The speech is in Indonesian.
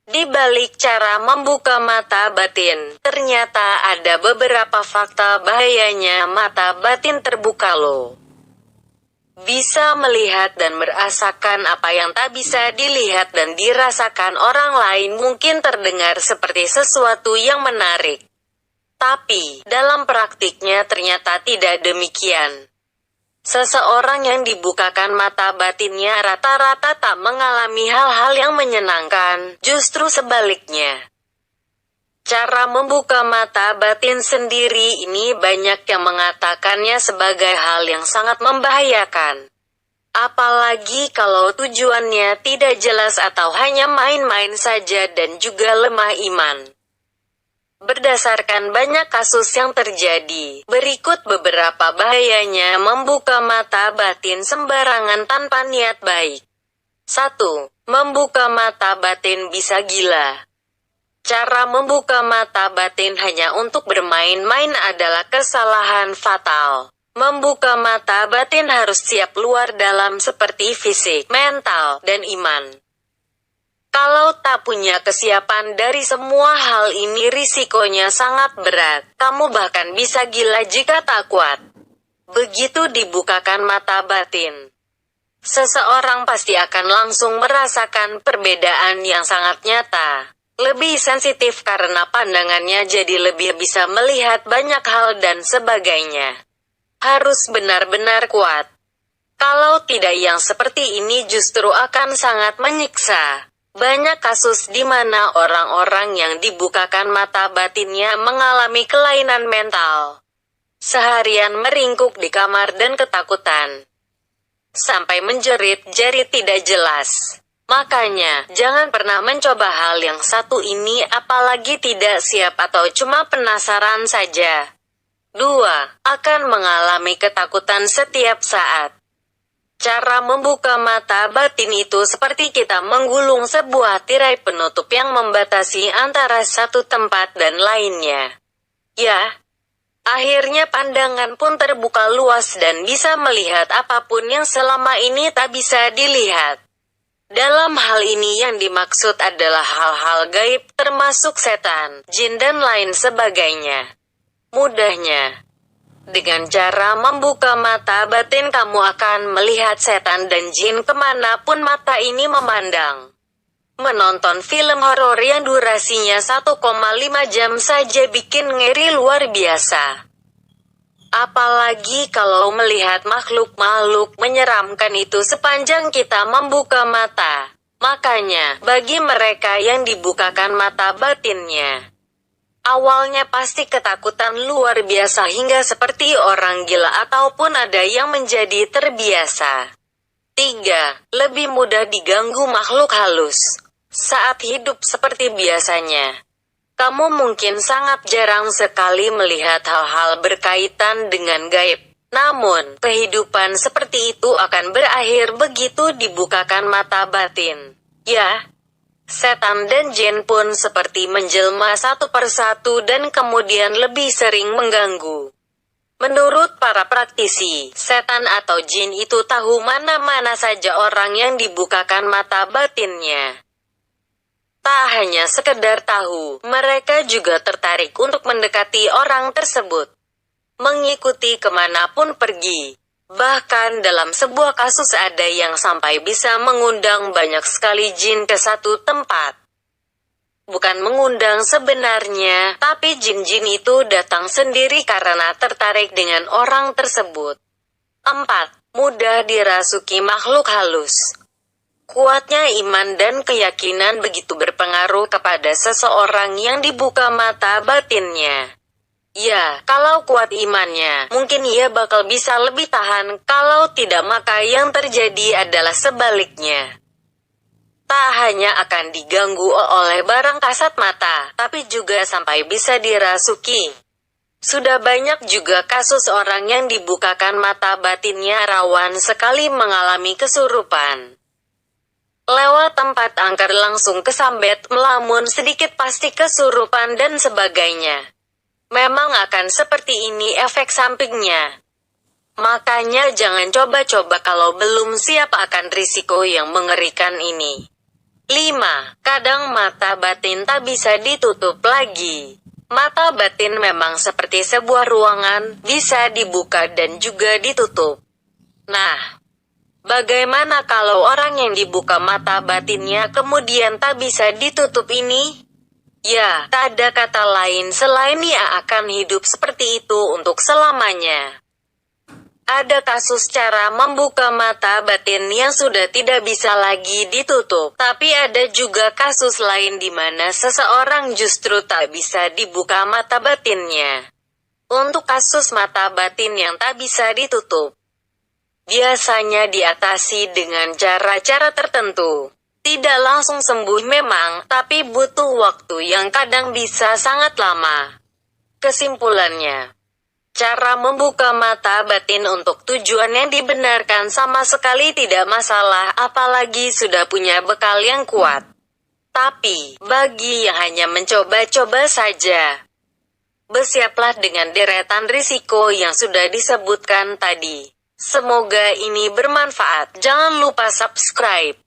Di balik cara membuka mata batin, ternyata ada beberapa fakta bahayanya mata batin terbuka loh. Bisa melihat dan merasakan apa yang tak bisa dilihat dan dirasakan orang lain mungkin terdengar seperti sesuatu yang menarik. Tapi, dalam praktiknya ternyata tidak demikian. Seseorang yang dibukakan mata batinnya rata-rata tak mengalami hal-hal yang menyenangkan, justru sebaliknya. Cara membuka mata batin sendiri ini banyak yang mengatakannya sebagai hal yang sangat membahayakan. Apalagi kalau tujuannya tidak jelas atau hanya main-main saja dan juga lemah iman. Berdasarkan banyak kasus yang terjadi, berikut beberapa bahayanya membuka mata batin sembarangan tanpa niat baik. 1. Membuka mata batin bisa gila. Cara membuka mata batin hanya untuk bermain-main adalah kesalahan fatal. Membuka mata batin harus siap luar dalam seperti fisik, mental, dan iman. Kalau tak punya kesiapan dari semua hal ini risikonya sangat berat. Kamu bahkan bisa gila jika tak kuat. Begitu dibukakan mata batin, seseorang pasti akan langsung merasakan perbedaan yang sangat nyata. Lebih sensitif karena pandangannya jadi lebih bisa melihat banyak hal dan sebagainya. Harus benar-benar kuat. Kalau tidak yang seperti ini justru akan sangat menyiksa. Banyak kasus di mana orang-orang yang dibukakan mata batinnya mengalami kelainan mental. Seharian meringkuk di kamar dan ketakutan. Sampai menjerit-jerit tidak jelas. Makanya, jangan pernah mencoba hal yang satu ini apalagi tidak siap atau cuma penasaran saja. 2. Akan mengalami ketakutan setiap saat. Cara membuka mata batin itu seperti kita menggulung sebuah tirai penutup yang membatasi antara satu tempat dan lainnya. Ya, akhirnya pandangan pun terbuka luas dan bisa melihat apapun yang selama ini tak bisa dilihat. Dalam hal ini yang dimaksud adalah hal-hal gaib termasuk setan, jin dan lain sebagainya. Mudahnya, dengan cara membuka mata batin kamu akan melihat setan dan jin kemanapun mata ini memandang. Menonton film horor yang durasinya 1,5 jam saja bikin ngeri luar biasa. Apalagi kalau melihat makhluk-makhluk menyeramkan itu sepanjang kita membuka mata. Makanya, bagi mereka yang dibukakan mata batinnya, awalnya pasti ketakutan luar biasa hingga seperti orang gila ataupun ada yang menjadi terbiasa. 3. Lebih mudah diganggu makhluk halus. Saat hidup seperti biasanya, kamu mungkin sangat jarang sekali melihat hal-hal berkaitan dengan gaib. Namun, kehidupan seperti itu akan berakhir begitu dibukakan mata batin. Ya, setan dan jin pun seperti menjelma satu persatu dan kemudian lebih sering mengganggu. Menurut para praktisi, setan atau jin itu tahu mana-mana saja orang yang dibukakan mata batinnya. Tak hanya sekedar tahu, mereka juga tertarik untuk mendekati orang tersebut. Mengikuti kemanapun pergi. Bahkan dalam sebuah kasus ada yang sampai bisa mengundang banyak sekali jin ke satu tempat. Bukan mengundang sebenarnya, tapi jin-jin itu datang sendiri karena tertarik dengan orang tersebut. 4. Mudah dirasuki makhluk halus. Kuatnya iman dan keyakinan begitu berpengaruh kepada seseorang yang dibuka mata batinnya. Ya, kalau kuat imannya, mungkin ia bakal bisa lebih tahan, kalau tidak maka yang terjadi adalah sebaliknya. Tak hanya akan diganggu oleh barang kasat mata, tapi juga sampai bisa dirasuki. Sudah banyak juga kasus orang yang dibukakan mata batinnya rawan sekali mengalami kesurupan. Lewat tempat angker langsung kesambet, melamun sedikit pasti kesurupan dan sebagainya. Memang akan seperti ini efek sampingnya. Makanya jangan coba-coba kalau belum siap akan risiko yang mengerikan ini. 5. Kadang mata batin tak bisa ditutup lagi. Mata batin memang seperti sebuah ruangan, bisa dibuka dan juga ditutup. Nah, bagaimana kalau orang yang dibuka mata batinnya kemudian tak bisa ditutup ini? Ya, tak ada kata lain selain ia akan hidup seperti itu untuk selamanya. Ada kasus cara membuka mata batin yang sudah tidak bisa lagi ditutup, tapi ada juga kasus lain di mana seseorang justru tak bisa dibuka mata batinnya. Untuk kasus mata batin yang tak bisa ditutup, biasanya diatasi dengan cara-cara tertentu. Tidak langsung sembuh memang, tapi butuh waktu yang kadang bisa sangat lama. Kesimpulannya, cara membuka mata batin untuk tujuan yang dibenarkan sama sekali tidak masalah, apalagi sudah punya bekal yang kuat. Tapi, bagi yang hanya mencoba-coba saja, bersiaplah dengan deretan risiko yang sudah disebutkan tadi. Semoga ini bermanfaat. Jangan lupa subscribe.